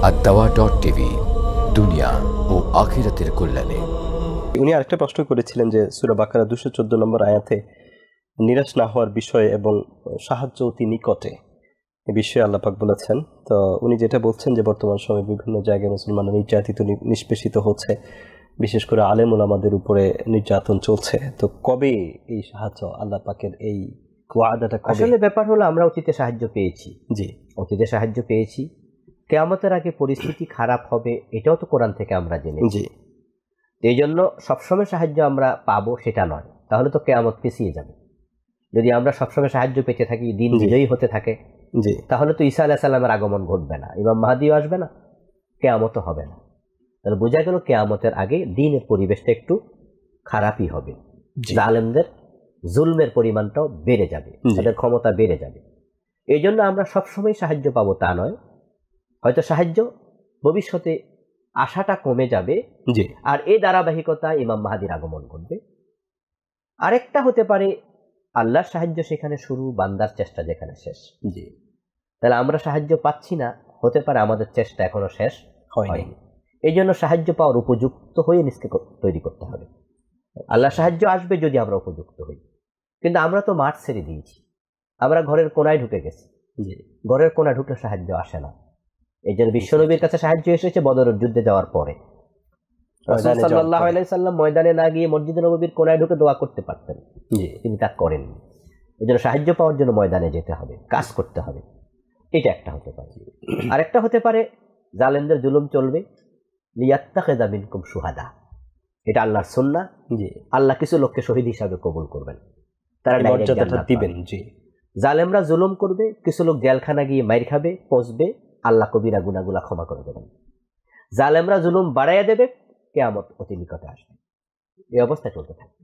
দাওয়া.টিভি, দুনিয়া ও আখিরাতের কল্যাণে। উনি আরেকটা প্রশ্ন করেছিলেন যে সূরা বাকারা 214 নম্বর আয়াতে নিরাশ না হওয়ার বিষয়ে এবং সাহায্য অতি নিকটে এই বিষয়ে আল্লাহ পাক বলেছেন। তো উনি যেটা বলছেন যে বর্তমান সময়ে বিভিন্ন জায়গায় মুসলমানরা নির্যাতিত নিষ্পেষিত হচ্ছে, বিশেষ করে আলেম ওলামাদের উপরে নির্যাতন চলছে। তো কবে এই সাহায্য আল্লাহ পাকের এই ওয়াদাটা কবে? আসলে ব্যাপার হলো আমরা অতীতে সাহায্য পেয়েছি। জি, অতীতে সাহায্য পেয়েছি। কিয়ামতের আগে পরিস্থিতি খারাপ হবে এটাও তো কোরআন থেকে আমরা জেনেছি। জি, এই জন্য সবসময় সাহায্য আমরা পাবো সেটা নয়, তাহলে তো কিয়ামত পিছিয়ে যাবে। যদি আমরা সবসময় সাহায্য পেতে থাকি, দিন বিজয়ী হতে থাকে, জি, তাহলে তো ঈসা আলাইহিস সালামের আগমন ঘটবে না, ইমাম মাহদিও আসবে না, কিয়ামতও হবে না। তাহলে বোঝা গেল কিয়ামতের আগে দিনের পরিবেশটা একটু খারাপই হবে। জালেমদের জুলমের পরিমাণটাও বেড়ে যাবে, তাদের ক্ষমতা বেড়ে যাবে। এই জন্য আমরা সবসময় সাহায্য পাবো তা নয়, হয়তো সাহায্য ভবিষ্যতে আশাটা কমে যাবে, আর এই ধারাবাহিকতা ইমাম মাহদির আগমন ঘটবে। আরেকটা হতে পারে আল্লাহর সাহায্য সেখানে শুরু, বান্দার চেষ্টা যেখানে শেষ। জি, তাহলে আমরা সাহায্য পাচ্ছি না, হতে পারে আমাদের চেষ্টা এখনো শেষ হয়নি। এই জন্য সাহায্য পাওয়ার উপযুক্ত হয়ে নিজকে তৈরি করতে হবে। আল্লাহ সাহায্য আসবে যদি আমরা উপযুক্ত হই, কিন্তু আমরা তো মাঠ ছেড়ে দিয়েছি, আমরা ঘরের কোনায় ঢুকে গেছি। ঘরের কোনায় ঢুকলে সাহায্য আসে না। এই জন্য বিশ্বনবীর কাছে সাহায্য এসেছে বদরের যুদ্ধে যাওয়ার পরে। রাসূল সাল্লাল্লাহু আলাইহি সাল্লাম ময়দানে না গিয়ে মসজিদে নববীর কোনায় ঢুকে দোয়া করতে পারতেন, তিনি তা করেননি। এই জন্য সাহায্য পাওয়ার জন্য ময়দানে যেতে হবে, কাজ করতে হবে। এটা একটা হতে পারে। আরেকটা হতে পারে জালেমদের জুলুম চলবে, লিয়াত্তাখিযা মিনকুম শুহাদা, এটা আল্লাহর সুন্নাহ। আল্লাহ কিছু লোককে শহীদ হিসাবে কবুল করবেন, তারা মর্যাদাটা দিবেন। জালেমরা জুলুম করবে, কিছু লোক জেলখানা গিয়ে মাইর খাবে, পচবে, আল্লাহ কবিরা গুনাহগুলো ক্ষমা করে দেবেন। জালেমরা জুলুম বাড়াইয়া দেবে, কিয়ামত অতি নিকটে আসবে। এই অবস্থা চলতে থাকবে।